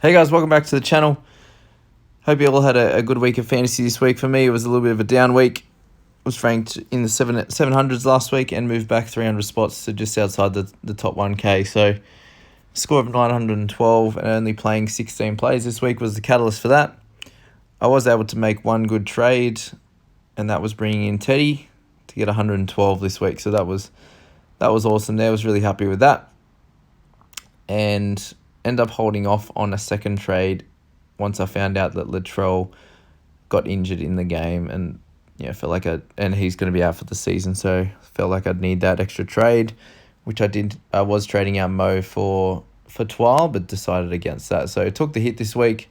Hey guys, welcome back to the channel. Hope you all had a good week of fantasy this week. For me, it was a little bit of a down week. Was ranked in the 700s last week and moved back 300 spots to just outside the top 1K. So score of 912 and only playing 16 plays this week was the catalyst for that. I was able to make one good trade, and that was bringing in Teddy to get 112 this week. So that was awesome there. I was really happy with that. And end up holding off on a second trade once I found out that Latrell got injured in the game, and felt like and he's going to be out for the season, so felt like I'd need that extra trade, which I did. I was trading out Mo for Twal, but decided against that. So took the hit this week,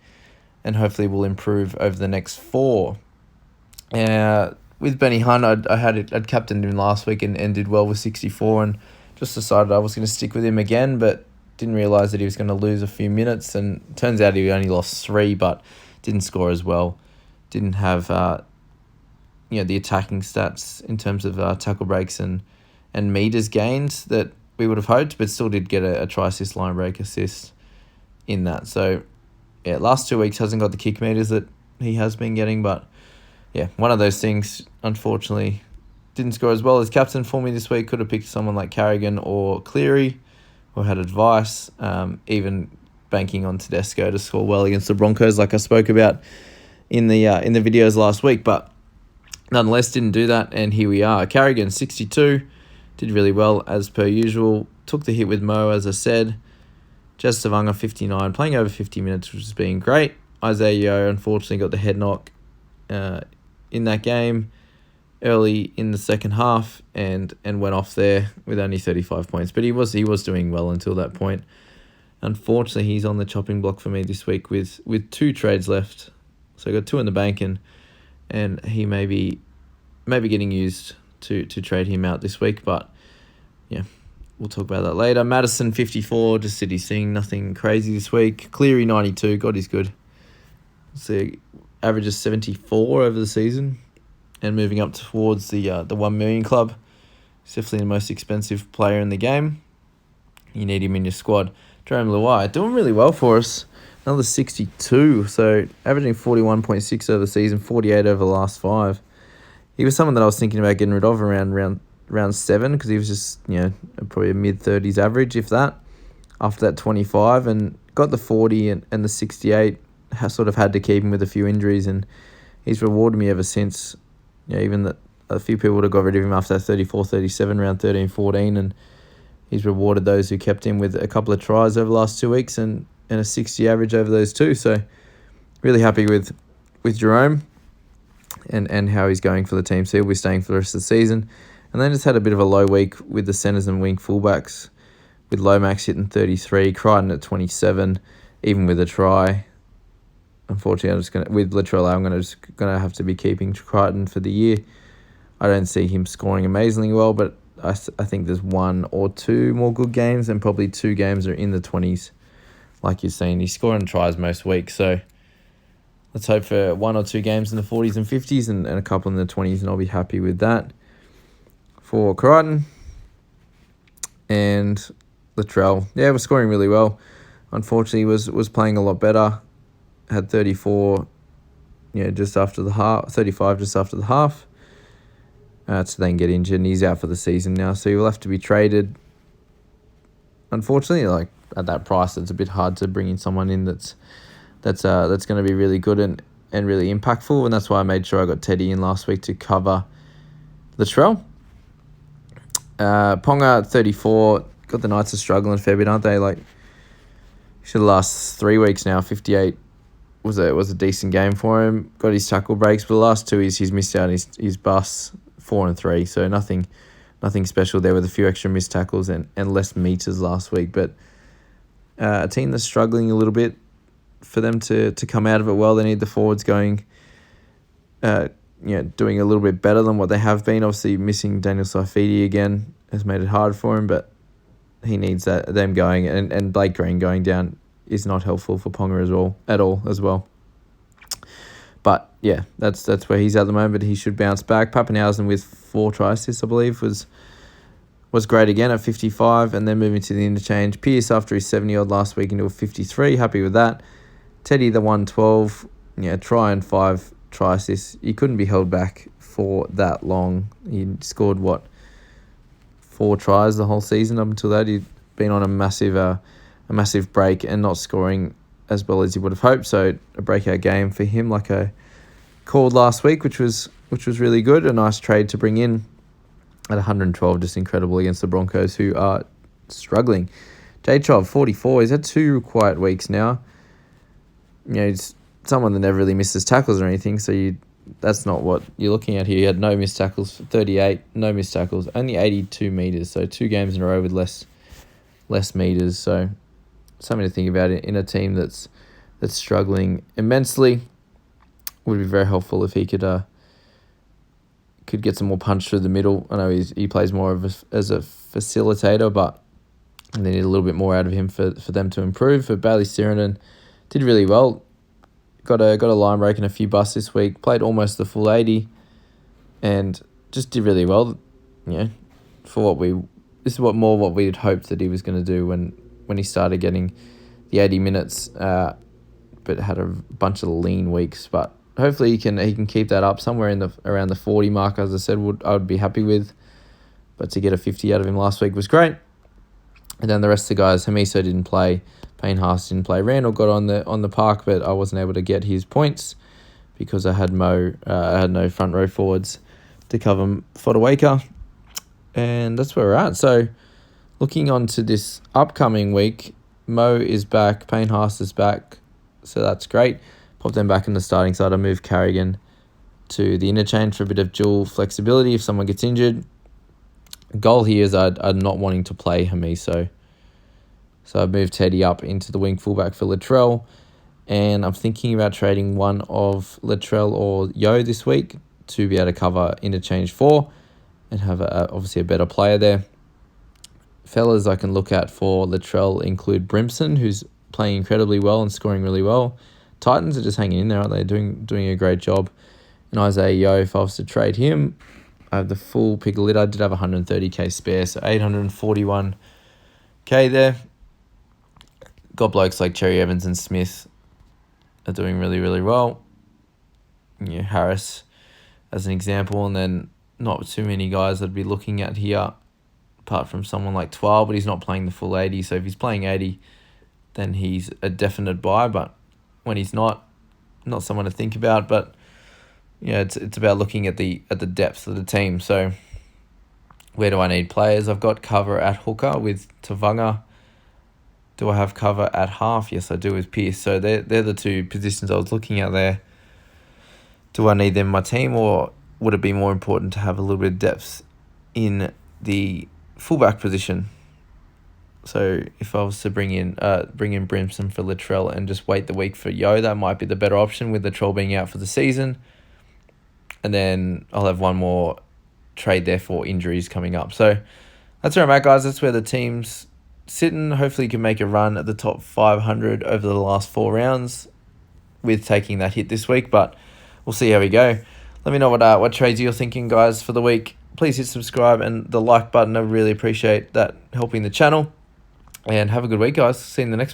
and hopefully will improve over the next 4. With Benny Hunt, I'd captained him last week and did well with 64, and just decided I was going to stick with him again, but didn't realise that he was going to lose a few minutes, and turns out he only lost 3, but didn't score as well. Didn't have the attacking stats in terms of tackle breaks and meters gains that we would have hoped, but still did get a try assist, line break assist in that. So last 2 weeks hasn't got the kick meters that he has been getting, but one of those things, unfortunately, didn't score as well as captain for me this week. Could have picked someone like Carrigan or Cleary, or had advice, even banking on Tedesco to score well against the Broncos, like I spoke about in the videos last week. But nonetheless, didn't do that, and here we are. Carrigan, 62, did really well as per usual. Took the hit with Mo, as I said. Jez Savanga, 59, playing over 50 minutes, which has been great. Isaiah Yeo, unfortunately, got the head knock in that game early in the second half and went off there with only 35 points. But he was doing well until that point. Unfortunately, he's on the chopping block for me this week with 2 trades left. So I got 2 in the bank, and he may be getting used to trade him out this week. But we'll talk about that later. Madison, 54, just did his thing. Nothing crazy this week. Cleary, 92. God, he's good. So averages 74 over the season, and moving up towards the 1 million club. He's definitely the most expensive player in the game. You need him in your squad. Jerome Luai, doing really well for us. Another 62, so averaging 41.6 over the season, 48 over the last 5. He was someone that I was thinking about getting rid of around round 7, because he was just probably a mid-30s average, if that, after that 25, and got the 40 and the 68. Sort of had to keep him with a few injuries, and he's rewarded me ever since. Even that a few people would have got rid of him after that 34, 37, round 13, 14, and he's rewarded those who kept him with a couple of tries over the last 2 weeks and a 60 average over those 2. So really happy with Jerome and how he's going for the team. So he'll be staying for the rest of the season. And then just had a bit of a low week with the centres and wing fullbacks, with Lomax hitting 33, Crichton at 27, even with a try. Unfortunately, with Latrell, I'm gonna have to be keeping Crichton for the year. I don't see him scoring amazingly well, but I think there's 1 or 2 more good games, and probably 2 games are in the 20s, like you're saying. He's scoring tries most weeks, so let's hope for 1 or 2 games in the 40s and 50s, and a couple in the 20s, and I'll be happy with that. For Crichton and Latrell, was scoring really well. Unfortunately, was playing a lot better. Had 34, just after the half, 35 just after the half, to then get injured, and he's out for the season now, so he will have to be traded. Unfortunately, like at that price, it's a bit hard to bring in someone in that's going to be really good and really impactful, and that's why I made sure I got Teddy in last week to cover Latrell. Ponga, 34, got the Knights are struggling a fair bit, aren't they? Like, should the last 3 weeks now, 58 was a decent game for him. Got his tackle breaks, but the last 2 he's missed out his bus, 4 and 3. So nothing special there, with a few extra missed tackles and less meters last week. But a team that's struggling a little bit, for them to come out of it well, they need the forwards going, doing a little bit better than what they have been. Obviously, missing Daniel Saifidi again has made it hard for him, but he needs them going, and Blake Green going down is not helpful for Ponga at all as well. But that's where he's at the moment. He should bounce back. Pappenhausen with 4 try assists, I believe, was great again at 55, and then moving to the interchange. Pearce, after his 70-odd last week, into a 53. Happy with that. Teddy, the 112, try and 5 try assists. He couldn't be held back for that long. He scored, 4 tries the whole season up until that. He'd been on a massive break and not scoring as well as he would have hoped. So a breakout game for him, like I called last week, which was really good. A nice trade to bring in at 112, just incredible against the Broncos, who are struggling. J-Chov, 44. He's had 2 quiet weeks now. He's someone that never really misses tackles or anything, so that's not what you're looking at here. He had no missed tackles, 38, no missed tackles, only 82 metres, so 2 games in a row with less metres. So something to think about in a team that's struggling immensely. Would be very helpful if he could get some more punch through the middle. I know he plays more as a facilitator, but they need a little bit more out of him for them to improve. But Bailey Sirenen did really well. Got a line break and a few busts this week. Played almost the full 80, and just did really well. For this is what we had hoped that he was going to do when he started getting the 80 minutes. But had a bunch of lean weeks. But hopefully he can keep that up somewhere around the 40 mark. As I said, I would be happy with. But to get a 50 out of him last week was great. And then the rest of the guys, Hamiso didn't play. Payne Haas didn't play. Randall got on the park, but I wasn't able to get his points because I had no front row forwards to cover Fodawaker. And that's where we're at. So looking on to this upcoming week, Mo is back. Payne Haas is back. So that's great. Pop them back in the starting side. I move Carrigan to the interchange for a bit of dual flexibility if someone gets injured. Goal here is I'm not wanting to play Hamiso. So I've moved Teddy up into the wing fullback for Latrell. And I'm thinking about trading one of Latrell or Yo this week to be able to cover interchange 4 and have obviously a better player there. Fellas I can look at for Latrell include Brimson, who's playing incredibly well and scoring really well. Titans are just hanging in there, aren't they? Doing a great job. And Isaiah Yo, if I was to trade him, I have the full Piglet. I did have 130k spare, so 841k there. Got blokes like Cherry Evans and Smith are doing really, really well. Harris as an example, and then not too many guys I'd be looking at here, apart from someone like 12, but he's not playing the full 80. So if he's playing 80, then he's a definite buy. But when he's not someone to think about. But it's about looking at the depth of the team. So where do I need players? I've got cover at hooker with Tavanga. Do I have cover at half? Yes, I do with Pierce. So they're the 2 positions I was looking at there. Do I need them in my team, or would it be more important to have a little bit of depth in the fullback position? So if I was to bring in Brimson for Latrell and just wait the week for Yo, that might be the better option with Latrell being out for the season. And then I'll have one more trade there for injuries coming up. So that's where I'm at, guys. That's where the team's sitting. Hopefully you can make a run at the top 500 over the last 4 rounds with taking that hit this week. But we'll see how we go. Let me know what trades you're thinking, guys, for the week. Please hit subscribe and the like button. I really appreciate that helping the channel. And have a good week, guys. See you in the next one.